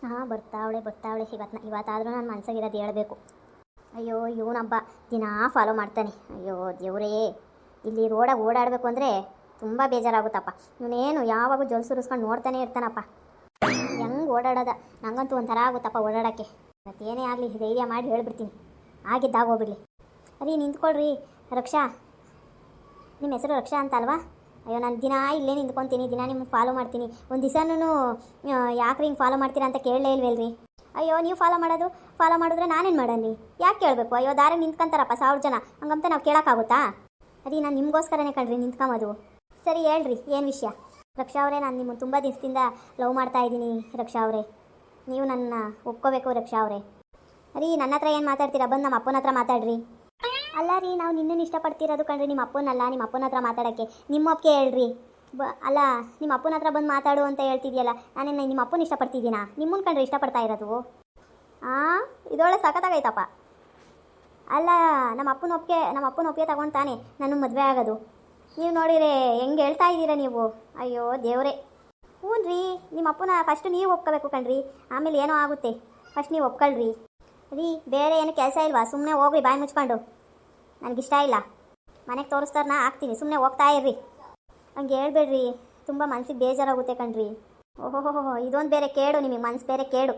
ಹಾಂ ಬರ್ತಾವಳೆ ಬರ್ತಾವಳೆ. ಇವತ್ತಾದರೂ ನನ್ನ ಮನ್ಸಾಗಿರೋದು ಹೇಳಬೇಕು. ಅಯ್ಯೋ ಇವನಬ್ಬ ದಿನಾ ಫಾಲೋ ಮಾಡ್ತಾನೆ. ಅಯ್ಯೋ ದೇವ್ರೇ, ಇಲ್ಲಿ ರೋಡಾಗಿ ಓಡಾಡಬೇಕು ಅಂದರೆ ತುಂಬ ಬೇಜಾರಾಗುತ್ತಪ್ಪ. ಇವನೇನು ಯಾವಾಗೂ ಜೊಲ್ ಸುರಿಸ್ಕೊಂಡು ನೋಡ್ತಾನೆ ಇರ್ತಾನಪ್ಪ. ಹೆಂಗೆ ಓಡಾಡೋದ, ನಂಗಂತೂ ಒಂಥರ ಆಗುತ್ತಪ್ಪ ಓಡಾಡೋಕ್ಕೆ. ಮತ್ತೇನೇ ಆಗಲಿ ಧೈರ್ಯ ಮಾಡಿ ಹೇಳ್ಬಿಡ್ತೀನಿ, ಆಗಿದ್ದಾಗೋಗ್ಬಿಡ್ಲಿ. ಅರಿ ನಿಂತ್ಕೊಳ್ರಿ. ರಕ್ಷಾ, ನಿಮ್ಮ ಹೆಸರು ರಕ್ಷಾ ಅಂತ ಅಲ್ವಾ? ಅಯ್ಯೋ ನಾನು ದಿನ ಇಲ್ಲೇ ನಿಂತ್ಕೊತೀನಿ, ದಿನ ನಿಮ್ಗೆ ಫಾಲೋ ಮಾಡ್ತೀನಿ. ಒಂದು ದಿವಸನೂ ಯಾಕ್ರಿ ಹಿಂಗೆ ಫಾಲೋ ಮಾಡ್ತೀರಾ ಅಂತ ಕೇಳಲೇ ಇಲ್ವಲ್ರಿ? ಅಯ್ಯೋ ನೀವು ಫಾಲೋ ಮಾಡಿದ್ರೆ ನಾನೇನು ಮಾಡನ್ನಿ? ಯಾಕೆ ಕೇಳಬೇಕು? ಅಯ್ಯೋ ದಾರಿ ನಿಂತ್ಕೊಂತಾರಪ್ಪ 1000 ಜನ, ಹಂಗಂತ ನಾವು ಕೇಳೋಕ್ಕಾಗುತ್ತಾ? ಅದೇ ನಾನು ನಿಮಗೋಸ್ಕರನೇ ಕಣ್ರಿ ನಿಂತ್ಕೊಂಬೋದು. ಸರಿ ಹೇಳ್ರಿ ಏನು ವಿಷಯ? ರಕ್ಷಾ ಅವರೇ, ನಾನು ನಿಮ್ಮನ್ನು ತುಂಬ ದಿವಸದಿಂದ ಲವ್ ಮಾಡ್ತಾ ಇದ್ದೀನಿ ರಕ್ಷಾ ಅವರೇ. ನೀವು ನನ್ನ ಒಪ್ಕೋಬೇಕು ರಕ್ಷಾ ಅವರೇ. ರೀ ನನ್ನ ಹತ್ರ ಏನು ಮಾತಾಡ್ತೀರಾ? ಬಂದು ನಮ್ಮ ಅಪ್ಪನ ಹತ್ರ ಮಾತಾಡ್ರಿ. ಅಲ್ಲ ರೀ, ನಾವು ನಿನ್ನನ್ನು ಇಷ್ಟಪಡ್ತಿರೋದು ಕಣ್ರಿ, ನಿಮ್ಮ ಅಪ್ಪನಲ್ಲ. ನಿಮ್ಮ ಅಪ್ಪನ ಹತ್ರ ಮಾತಾಡೋಕ್ಕೆ ನಿಮ್ಮ ಒಪ್ಪಿಗೆ ಹೇಳ್ರಿ. ಅಲ್ಲ, ನಿಮ್ಮ ಅಪ್ಪನ ಹತ್ರ ಬಂದು ಮಾತಾಡು ಅಂತ ಹೇಳ್ತಿದ್ಯಲ್ಲ, ನಾನೇನು ನಿಮ್ಮ ಅಪ್ಪನ ಇಷ್ಟಪಡ್ತಿದ್ದೀನಾ? ನಿಮ್ಮನ್ನ ಕಂಡ್ರೆ ಇಷ್ಟಪಡ್ತಾ ಇರೋದು? ಇದೊಳ್ಳೆ ಸಖತ್ತಾಗೈತಪ್ಪ. ಅಲ್ಲ, ನಮ್ಮ ಅಪ್ಪನ ಒಪ್ಪಿಗೆ ತಗೊಂಡು ತಾನೆ ನನ್ನ ಮದುವೆ ಆಗೋದು. ನೀವು ನೋಡಿರಿ ಹೆಂಗೆ ಹೇಳ್ತಾ ಇದ್ದೀರಾ ನೀವು. ಅಯ್ಯೋ ದೇವರೇ. ಹ್ಞೂ ರೀ, ನಿಮ್ಮ ಅಪ್ಪನ ಫಸ್ಟ್ ನೀವು ಒಪ್ಕೋಬೇಕು ಕಣ್ರಿ, ಆಮೇಲೆ ಏನೋ ಆಗುತ್ತೆ. ಫಸ್ಟ್ ನೀವು ಒಪ್ಕೊಳ್ರಿ. ರೀ ಬೇರೆ ಏನು ಕೆಲಸ ಇಲ್ವಾ? ಸುಮ್ಮನೆ ಹೋಗ್ರಿ ಬಾಯಿ ಮುಚ್ಕೊಂಡು. ನನಗಿಷ್ಟ ಇಲ್ಲ. ಮನೆಗೆ ತೋರಿಸ್ತಾರನ್ನ ಹಾಕ್ತೀನಿ, ಸುಮ್ಮನೆ ಹೋಗ್ತಾ ಇರ್ರಿ. ಹಂಗೆ ಹೇಳ್ಬೇಡ್ರಿ, ತುಂಬ ಮನ್ಸಿಗೆ ಬೇಜಾರಾಗುತ್ತೆ ಕಣ್ರಿ. ಓಹೋಹೋ, ಇದೊಂದು ಬೇರೆ ಕೇಡು, ನಿಮಗೆ ಮನ್ಸು ಬೇರೆ ಕೇಡು.